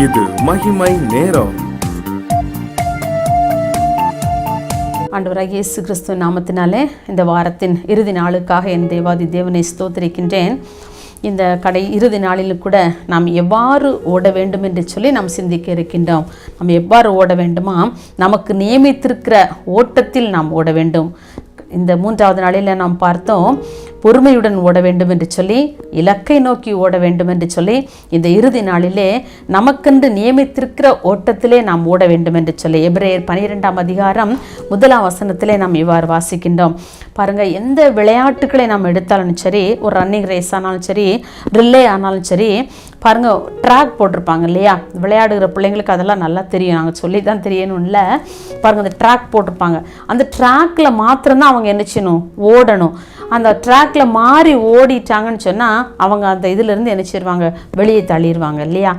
இது மகிமை நேரம். ஆண்டவராகிய இயேசு கிறிஸ்துவ நாமத்தினாலே இந்த வாரத்தின் இறுதி நாளுக்காக என் தேவாதி தேவனை ஸ்தோத்திரிக்கின்றேன். இந்த இறுதி நாளிலும் கூட நாம் எவ்வாறு ஓட வேண்டும் என்று சொல்லி நாம் சிந்திக்க இருக்கின்றோம். நாம் எவ்வாறு ஓட வேண்டுமா? நமக்கு நியமித்திருக்கிற ஓட்டத்தில் நாம் ஓட வேண்டும். இந்த 3வது நாளில் நாம் பார்த்தோம், பொறுமையுடன் ஓட வேண்டும் என்று சொல்லி, இலக்கை நோக்கி ஓட வேண்டும் என்று சொல்லி, இந்த இறுதி நாளிலே நமக்கென்று நியமித்திருக்கிற ஓட்டத்திலே நாம் ஓட வேண்டும் என்று சொல்லி எபிரேயர் 12ஆம் அதிகாரம் 1ஆம் வசனத்திலே நாம் இவ்வாறு வாசிக்கின்றோம். பாருங்கள், எந்த விளையாட்டுக்களை நாம் எடுத்தாலும் சரி, ஒரு ரன்னிங் ரேஸ் ஆனாலும் சரி, ரில்லே ஆனாலும் சரி, பாருங்கள் ட்ராக் போட்டிருப்பாங்க இல்லையா? விளையாடுகிற பிள்ளைங்களுக்கு அதெல்லாம் நல்லா தெரியும், நாங்கள் சொல்லி தான் தெரியணும் இல்லை. பாருங்கள், அந்த ட்ராக் போட்டிருப்பாங்க. அந்த ட்ராக்கில் மாத்திரம்தான் அவங்க என்ன செய்யணும்? ஓடணும். அந்த ட்ராக்ல மாறி ஓடிட்டாங்கன்னு சொன்னால் அவங்க அந்த இதிலிருந்து என்ன செய்வாங்க? வெளியே தள்ளிடுவாங்க இல்லையா?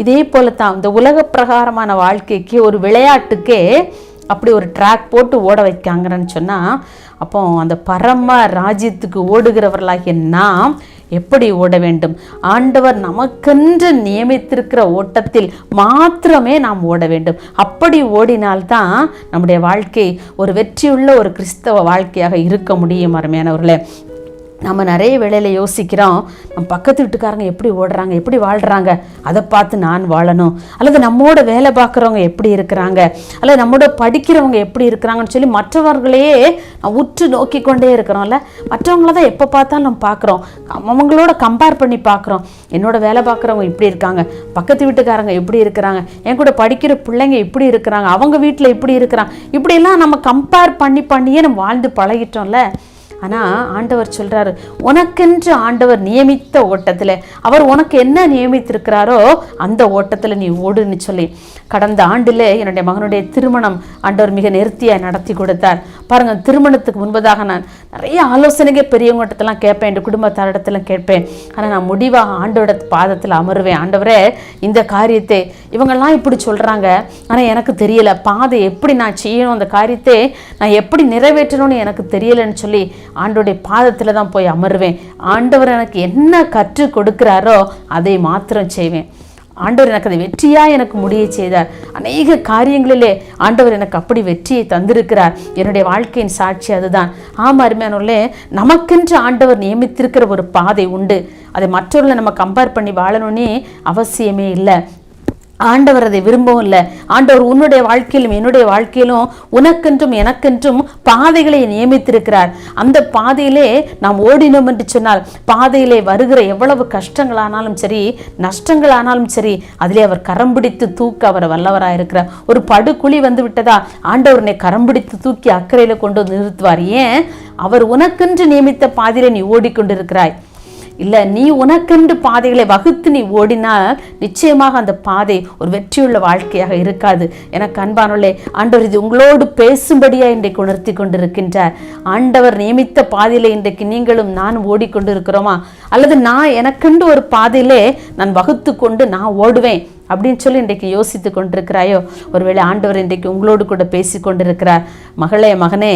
இதே போல தான் இந்த உலக பிரகாரமான வாழ்க்கைக்கு, ஒரு விளையாட்டுக்கே அப்படி ஒரு ட்ராக் போட்டு ஓட வைக்காங்கன்னு சொன்னால், அப்போ அந்த பரம ராஜ்யத்துக்கு ஓடுகிறவர்களாகிய நாம் எப்படி ஓட வேண்டும்? ஆண்டவர் நமக்கென்று நியமித்திருக்கிற ஓட்டத்தில் மாத்திரமே நாம் ஓட வேண்டும். அப்படி ஓடினால்தான் நம்முடைய வாழ்க்கை ஒரு வெற்றியுள்ள ஒரு கிறிஸ்தவ வாழ்க்கையாக இருக்க முடியும். அருமையானவர்களே, நம்ம நிறைய வேளையில் யோசிக்கிறோம், நம்ம பக்கத்து வீட்டுக்காரங்க எப்படி ஓடுறாங்க, எப்படி வாழ்கிறாங்க, அதை பார்த்து நான் வாழணும். அல்லது நம்மோட வேலை பார்க்குறவங்க எப்படி இருக்கிறாங்க, அல்லது நம்மோட படிக்கிறவங்க எப்படி இருக்கிறாங்கன்னு சொல்லி மற்றவர்களையே உற்று நோக்கி கொண்டே இருக்கிறோம்ல. மற்றவங்கள தான் எப்போ பார்த்தாலும் நம்ம பார்க்குறோம், அவங்களோட கம்பேர் பண்ணி பார்க்குறோம். என்னோட வேலை பார்க்குறவங்க இப்படி இருக்காங்க, பக்கத்து வீட்டுக்காரங்க எப்படி இருக்கிறாங்க, என் கூட படிக்கிற பிள்ளைங்க இப்படி இருக்கிறாங்க, அவங்க வீட்டில் இப்படி இருக்கிறாங்க, இப்படியெல்லாம் நம்ம கம்பேர் பண்ணியே நம்ம வாழ்ந்து பழகிட்டோம்ல. ஆனால் ஆண்டவர் சொல்கிறாரு, உனக்கென்று ஆண்டவர் நியமித்த ஓட்டத்தில், அவர் உனக்கு என்ன நியமித்திருக்கிறாரோ அந்த ஓட்டத்தில் நீ ஓடுன்னு சொல்லி, கடந்த ஆண்டில் என்னுடைய மகனுடைய திருமணம் ஆண்டவர் மிக நேர்த்தியாக நடத்தி கொடுத்தார். பாருங்கள், திருமணத்துக்கு முன்பதாக நான் நிறைய ஆலோசனைகள் பெரியவங்கள்ட்டெல்லாம் கேட்பேன், என் குடும்பத்தாரிடத்தெல்லாம் கேட்பேன். ஆனால் நான் முடிவாக ஆண்டோட பாதத்தில் அமருவேன். ஆண்டவரே, இந்த காரியத்தை இவங்கெல்லாம் இப்படி சொல்கிறாங்க, ஆனால் எனக்கு தெரியலை, பாதை எப்படி நான் செய்யணும், அந்த காரியத்தை நான் எப்படி நிறைவேற்றணும்னு எனக்கு தெரியலைன்னு சொல்லி ஆண்டோடைய பாதத்தில் தான் போய் அமருவேன். ஆண்டவர் எனக்கு என்ன கற்றுக் கொடுக்கிறாரோ அதை மாத்திரம் செய்வேன். ஆண்டவர் எனக்கு அதை வெற்றியாக எனக்கு முடிய செய்தார். அநேக காரியங்களிலே ஆண்டவர் எனக்கு அப்படி வெற்றியை தந்திருக்கிறார். என்னுடைய வாழ்க்கையின் சாட்சி அதுதான். அருமையானவர்களே, நமக்கென்று ஆண்டவர் நியமித்திருக்கிற ஒரு பாதை உண்டு. அதை மற்றவர்களை நம்ம கம்பேர் பண்ணி வாழணும்னே அவசியமே இல்லை. ஆண்டவர் அதை விரும்பவும் இல்லை. ஆண்டவர் உன்னுடைய வாழ்க்கையிலும் என்னுடைய வாழ்க்கையிலும் உனக்கென்றும் எனக்கென்றும் பாதைகளை நியமித்திருக்கிறார். அந்த பாதையிலே நாம் ஓடினோம் என்று சொன்னால், பாதையிலே வருகிற எவ்வளவு கஷ்டங்களானாலும் சரி, நஷ்டங்களானாலும் சரி, அதிலே அவர் கரம் பிடித்து தூக்க அவர் வல்லவராக இருக்கிறார். ஒரு படுகுழி வந்து விட்டதா, ஆண்டவர் உன்னை கரம் பிடித்து தூக்கி அக்கறையில் கொண்டு வந்து நிறுத்துவார். ஏன்? அவர் உனக்கென்று நியமித்த பாதையிலே நீ ஓடிக்கொண்டிருக்கிறாய். இல்லை, நீ உனக்கென்று பாதைகளை வகுத்து நீ ஓடினால் நிச்சயமாக அந்த பாதை ஒரு வெற்றியுள்ள வாழ்க்கையாக இருக்காது. எனக்கு அன்பானவர்களே, ஆண்டவர் இது உங்களோடு பேசும்படியாக இன்றைக்கு உணர்த்தி கொண்டிருக்கின்றார். ஆண்டவர் நியமித்த பாதையிலே இன்றைக்கு நீங்களும் நானும் ஓடிக்கொண்டிருக்கிறோமா? அல்லது நான் எனக்கென்று ஒரு பாதையிலே நான் வகுத்து கொண்டு நான் ஓடுவேன் அப்படின்னு சொல்லி இன்றைக்கு யோசித்து கொண்டிருக்கிறாயோ? ஒருவேளை ஆண்டவர் இன்றைக்கு உங்களோடு கூட பேசி கொண்டிருக்கிறார். மகளே, மகனே,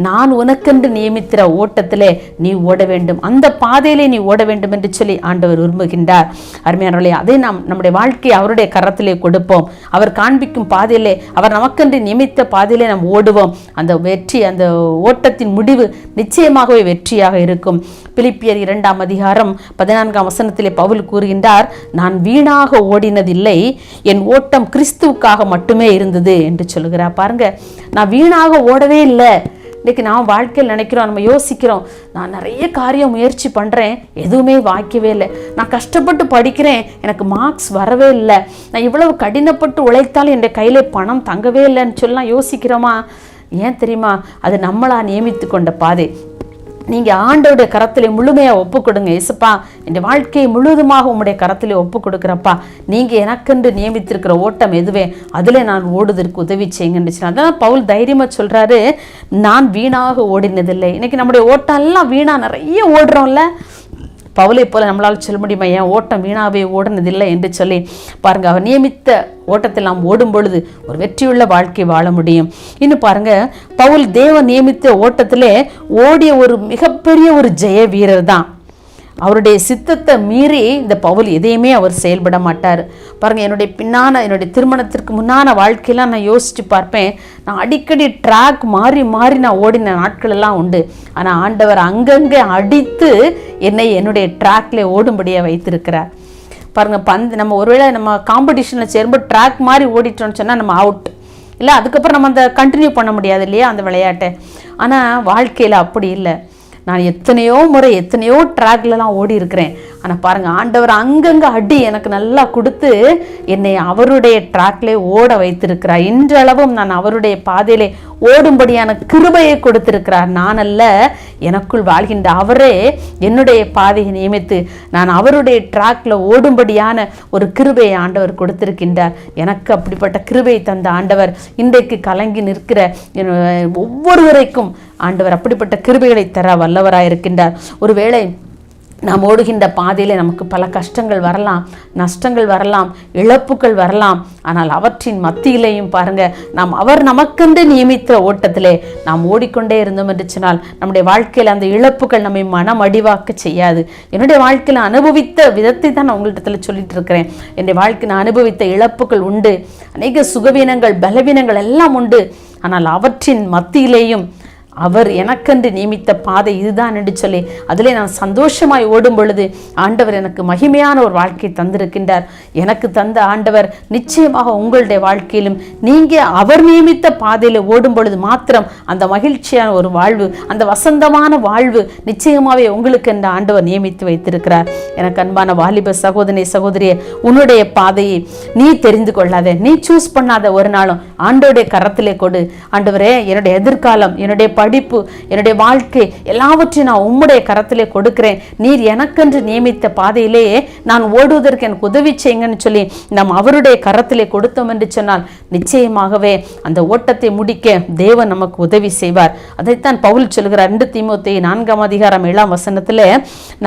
நான் உனக்கென்று நியமித்திர ஓட்டத்திலே நீ ஓட வேண்டும், அந்த பாதையிலே நீ ஓட வேண்டும் என்று சொல்லி ஆண்டவர் விரும்புகின்றார். அருமையானவர்களே, அதை நாம் நம்முடைய வாழ்க்கையை அவருடைய கரத்திலே கொடுப்போம். அவர் காண்பிக்கும் பாதையிலே, அவர் நமக்கென்று நியமித்த பாதையிலே நாம் ஓடுவோம். அந்த வெற்றி, அந்த ஓட்டத்தின் முடிவு நிச்சயமாகவே வெற்றியாக இருக்கும். பிலிப்பியர் 2ஆம் அதிகாரம் 14ஆம் வசனத்திலே பவுல் கூறுகின்றார், நான் வீணாக ஓடினதில்லை, என் ஓட்டம் கிறிஸ்துவுக்காக மட்டுமே இருந்தது என்று சொல்லுகிறார். பாருங்க, நான் வீணாக ஓடவே இல்லை. இன்றைக்கு நான் வாழ்க்கையில் நினைக்கிறோம், நம்ம யோசிக்கிறோம், நான் நிறைய காரியம் முயற்சி பண்ணுறேன், எதுவுமே வாய்க்கவே இல்லை. நான் கஷ்டப்பட்டு படிக்கிறேன், எனக்கு மார்க்ஸ் வரவே இல்லை. நான் இவ்வளவு கடினப்பட்டு உழைத்தாலும் என் கையிலே பணம் தங்கவே இல்லைன்னு சொல்லலாம் யோசிக்கிறோமா? ஏன் தெரியுமா? அது நம்மளா நியமித்து கொண்ட பாதை. நீங்கள் ஆண்டோடைய கரத்திலே முழுமையாக ஒப்பு கொடுங்க. இயேசுப்பா, இந்த வாழ்க்கையை முழுவதுமாக உங்களுடைய கரத்திலே ஒப்பு கொடுக்குறப்பா, நீங்கள் எனக்கென்று நியமித்திருக்கிற ஓட்டம் எதுவே அதில் நான் ஓடுவதற்கு உதவி செய்யுங்கன்னு. அதான் பவுல் தைரியமாக சொல்கிறாரு, நான் வீணாக ஓடினதில்லை. இன்றைக்கி நம்முடைய ஓட்டம் எல்லாம் வீணாக நிறைய ஓடுறோம்ல. பவுலை போல நம்மளால் சொல்ல முடியுமா, என் ஓட்டம் வீணாவே ஓடுனதில்லை என்று சொல்லி? பாருங்கள், அவர் நியமித்த ஓட்டத்தில் நாம் ஓடும் பொழுது ஒரு வெற்றியுள்ள வாழ்க்கை வாழ முடியும். இன்னும் பாருங்க, பவுல் தேவன் நியமித்த ஓட்டத்திலே ஓடிய ஒரு மிகப்பெரிய ஒரு ஜெய வீரர் தான். அவருடைய சித்தத்தை மீறி இந்த பவுல் எதையுமே அவர் செயல்பட மாட்டார். பாருங்கள், என்னுடைய திருமணத்திற்கு முன்னான வாழ்க்கையெல்லாம் நான் யோசித்து பார்ப்பேன். நான் அடிக்கடி ட்ராக் மாறி மாறி நான் ஓடின நாட்கள் எல்லாம் உண்டு. ஆனால் ஆண்டவர் அங்கங்கே அடித்து என்னை என்னுடைய ட்ராக்ல ஓடும்படியாக வைத்திருக்கிறார். பாருங்கள், நம்ம ஒருவேளை நம்ம காம்படிஷனில் சேரும்போது ட்ராக் மாதிரி ஓடிட்டோம்னு சொன்னால் நம்ம அவுட் இல்லை, அதுக்கப்புறம் நம்ம அந்த கண்டினியூ பண்ண முடியாது இல்லையா அந்த விளையாட்டை. ஆனால் வாழ்க்கையில் அப்படி இல்லை. நான் எத்தனையோ முறை எத்தனையோ ட்ராக்லலாம் ஓடி இருக்கிறேன். ஆனால் பாருங்கள், ஆண்டவர் அங்கங்கே அடி எனக்கு நல்லா கொடுத்து என்னை அவருடைய ட்ராக்லே ஓட வைத்திருக்கிறார். இன்றளவும் நான் அவருடைய பாதையிலே ஓடும்படியான கிருபையை கொடுத்திருக்கிறார். நான் அல்ல, எனக்குள் வாழ்கின்ற அவரே என்னுடைய பாதையை நியமித்து நான் அவருடைய ட்ராக்ல ஓடும்படியான ஒரு கிருபையை ஆண்டவர் கொடுத்திருக்கின்றார். எனக்கு அப்படிப்பட்ட கிருபை தந்த ஆண்டவர் இன்றைக்கு கலங்கி நிற்கிற ஒவ்வொருவரைக்கும் ஆண்டவர் அப்படிப்பட்ட கிருபைகளை தர வல்லவராயிருக்கின்றார். ஒருவேளை நாம் ஓடுகின்ற பாதையில் நமக்கு பல கஷ்டங்கள் வரலாம், நஷ்டங்கள் வரலாம், இழப்புகள் வரலாம். ஆனால் அவற்றின் மத்தியிலேயும் பாருங்கள், அவர் நமக்கென்று நியமித்த ஓட்டத்திலே நாம் ஓடிக்கொண்டே இருந்தோம் என்று சொன்னால் நம்முடைய வாழ்க்கையில் அந்த இழப்புகள் நம்மை மனமடிவாக்க செய்யாது. என்னுடைய வாழ்க்கையில் அனுபவித்த விதத்தை தான் நான் உங்கள்கிட்ட சொல்லிட்டு இருக்கிறேன். என்னுடைய வாழ்க்கையில் அனுபவித்த இழப்புகள் உண்டு, அநேக சுகவீனங்கள் பலவீனங்கள் எல்லாம் உண்டு. ஆனால் அவற்றின் மத்தியிலேயும் அவர் எனக்கென்று நியமித்த பாதை இதுதான் என்று சொல்லி அதிலே நான் சந்தோஷமாய் ஓடும் பொழுது ஆண்டவர் எனக்கு மகிமையான ஒரு வாழ்க்கையை தந்திருக்கின்றார். எனக்கு தந்த ஆண்டவர் நிச்சயமாக உங்களுடைய வாழ்க்கையிலும் நீங்கள் அவர் நியமித்த பாதையில் ஓடும் பொழுது மாத்திரம் அந்த மகிழ்ச்சியான ஒரு வாழ்வு, அந்த வசந்தமான வாழ்வு நிச்சயமாகவே உங்களுக்கு என்ற ஆண்டவர் நியமித்து வைத்திருக்கிறார். எனக்கு அன்பான வாலிப சகோதரி சகோதரியே, உன்னுடைய பாதையை நீ தெரிந்து கொள்ளாத, நீ சூஸ் பண்ணாத ஒரு நாளும் ஆண்டவருடைய கரத்திலே கொடு. ஆண்டவரே, என்னுடைய எதிர்காலம், என்னுடைய படிப்பு, என்னுடைய வாழ்க்கை எல்லாவற்றையும் நான் உம்முடைய கரத்திலே கொடுக்கிறேன். நீர் எனக்கென்று நியமித்த பாதையிலேயே நான் ஓடுவதற்கு எனக்கு உதவி செய்யுங்கன்னு சொல்லி நாம் அவருடைய கரத்திலே கொடுத்தோம் என்று சொன்னால் நிச்சயமாகவே அந்த ஓட்டத்தை முடிக்க தேவன் நமக்கு உதவி செய்வார். அதைத்தான் பவுல் சொல்கிறார் 2 தீமோத்தேயு 4:7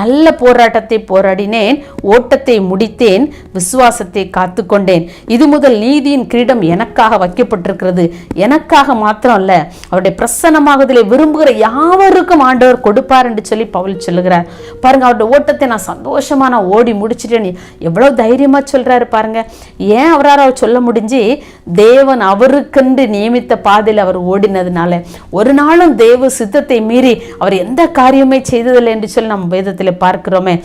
நல்ல போராட்டத்தை போராடினேன், ஓட்டத்தை முடித்தேன், விசுவாசத்தை காத்துக்கொண்டேன். இது முதல் நீதியின் கிரீடம் எனக்காக வைக்கப்பட்டிருக்கிறது. எனக்காக மாத்திரம் அல்ல, அவருடைய பிரசன்னமாக விரும்புகிற யாவருக்கும் ஆண்டவர் கொடுப்பார் என்று சொல்லி பவுல் சொல்லுகிறார். பாருங்க, அவருடைய ஓட்டத்தை நான் சந்தோஷமா நான் ஓடி முடிச்சிட்டேன். எவ்வளவு தைரியமா சொல்றாரு பாருங்க. ஏன் அவரால் சொல்ல முடிஞ்சு? தேவன் அவருக்கென்று நியமித்த பாதையில் அவர் ஓடினதுனால. ஒரு நாளும் தேவ சித்தத்தை மீறி அவர் எந்த காரியமே செய்ததில்லை என்று சொல்லி நம்ம வேதத்தில் பார்க்கிறோமே.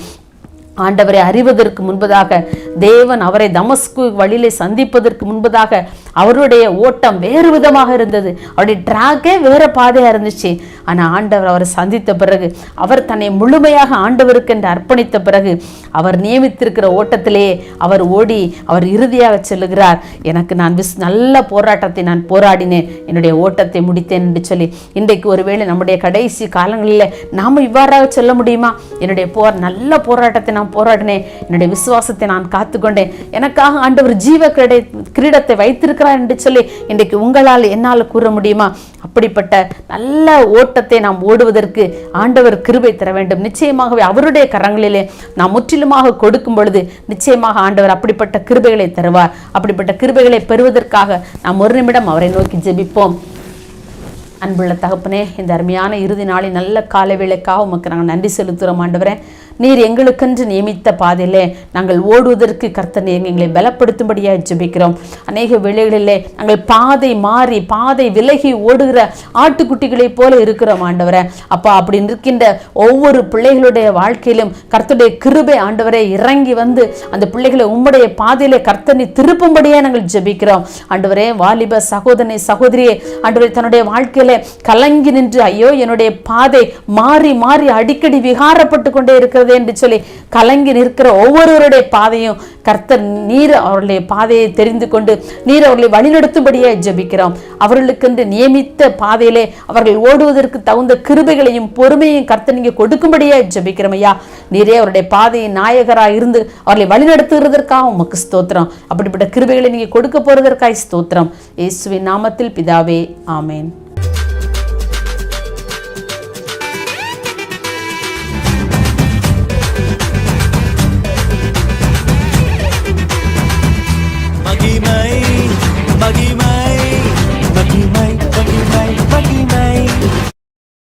ஆண்டவரை அறிவதற்கு முன்பதாக, தேவன் அவரை தமஸ்கு வழியிலே சந்திப்பதற்கு முன்பதாக அவருடைய ஓட்டம் வேறு விதமாக இருந்தது. அவருடைய ட்ராக்கே வேற பாதையா இருந்துச்சு. ஆனால் ஆண்டவர் அவரை சந்தித்த பிறகு, அவர் தன்னை முழுமையாக ஆண்டவருக்கு என்று அர்ப்பணித்த பிறகு அவர் நியமித்திருக்கிற ஓட்டத்திலேயே அவர் ஓடி அவர் இறுதியாக சொல்லுகிறார், எனக்கு நான் நல்ல போராட்டத்தை நான் போராடினேன், என்னுடைய ஓட்டத்தை முடித்தேன் என்று சொல்லி. இன்றைக்கு ஒருவேளை நம்முடைய கடைசி காலங்களில் நாம் இவ்வாறாக சொல்ல முடியுமா? என்னுடைய நல்ல போராட்டத்தை நான் போராடினேன், என்னுடைய விசுவாசத்தை நான் காத்துக்கொண்டேன், எனக்காக ஆண்டவர் ஜீவ கிரீடத்தை வைத்திருக்கிறார் என்று சொல்லி இன்றைக்கு உங்களால் என்னால் கூற முடியுமா? அப்படிப்பட்ட நல்ல ஓட்டத்தை நாம் ஓடுவதற்கு ஆண்டவர் கிருபை தர வேண்டும். நிச்சயமாகவே அவருடைய கரங்களிலே நாம் முற்றிலுமாக கொடுக்கும் பொழுது நிச்சயமாக ஆண்டவர் அப்படிப்பட்ட கிருபைகளை தருவார். அப்படிப்பட்ட கிருபைகளை பெறுவதற்காக நாம் ஒரு நிமிடம் அவரை நோக்கி ஜெபிப்போம். அன்புள்ள தகப்பனே, இந்த அருமையான இறுதி நாளின் நல்ல காலை வேளைக்காக உமக்கு நாங்கள் நன்றி செலுத்துகிறோம். ஆண்டவரே, நீர் எங்களுக்கென்று நியமித்த பாதையிலே நாங்கள் ஓடுவதற்கு கர்த்தர் எங்களை பலப்படுத்தும்படியாக ஜெபிக்கிறோம். அநேக வேளைகளிலே நாங்கள் பாதை மாறி பாதை விலகி ஓடுகிற ஆட்டுக்குட்டிகளைப் போல இருக்கிறோம். ஆண்டவரே அப்பா, அப்படி இருக்கின்ற ஒவ்வொரு பிள்ளைகளுடைய வாழ்க்கையிலும் கர்த்தருடைய கிருபை ஆண்டவரை இறங்கி வந்து அந்த பிள்ளைகளை உம்முடைய பாதையிலே கர்த்தனை திருப்பும்படியாக நாங்கள் ஜெபிக்கிறோம். ஆண்டவரே, வாலிப சகோதரனை சகோதரியே, ஆண்டவரே தன்னுடைய வாழ்க்கையில கலங்கி நின்று, ஐயோ என்னுடைய பாதை மாறி மாறி அடிக்கடி விகாரப்பட்டு கொண்டே இருக்கிறது என்று சொல்லி கலங்கி நிற்கிற ஒவ்வொருவருடைய பாதையும் கர்த்தர் நீர் அவருடைய பாதையை தெரிந்து கொண்டு நீர் அவர்களை வழிநடத்தும்படியே ஜெபிக்கிறோம். அவர்களுக்கென்று நியமித்த பாதையிலே அவர்கள் ஓடுவதற்கு தகுந்த கிருபைகளையும் பொறுமையையும் கர்த்தர் நீங்க கொடுக்கும்படியே ஜெபிக்கிறோம். ஐயா, நீரே அவருடைய பாதையின் நாயகராக இருந்து அவர்களை வழிநடத்துகிறதற்காக உமக்கு ஸ்தோத்திரம். அப்படிப்பட்ட கிருபைகளை நீங்க கொடுக்க போறதற்காக ஸ்தோத்திரம். இயேசுவின் நாமத்தில் பிதாவே, ஆமேன்.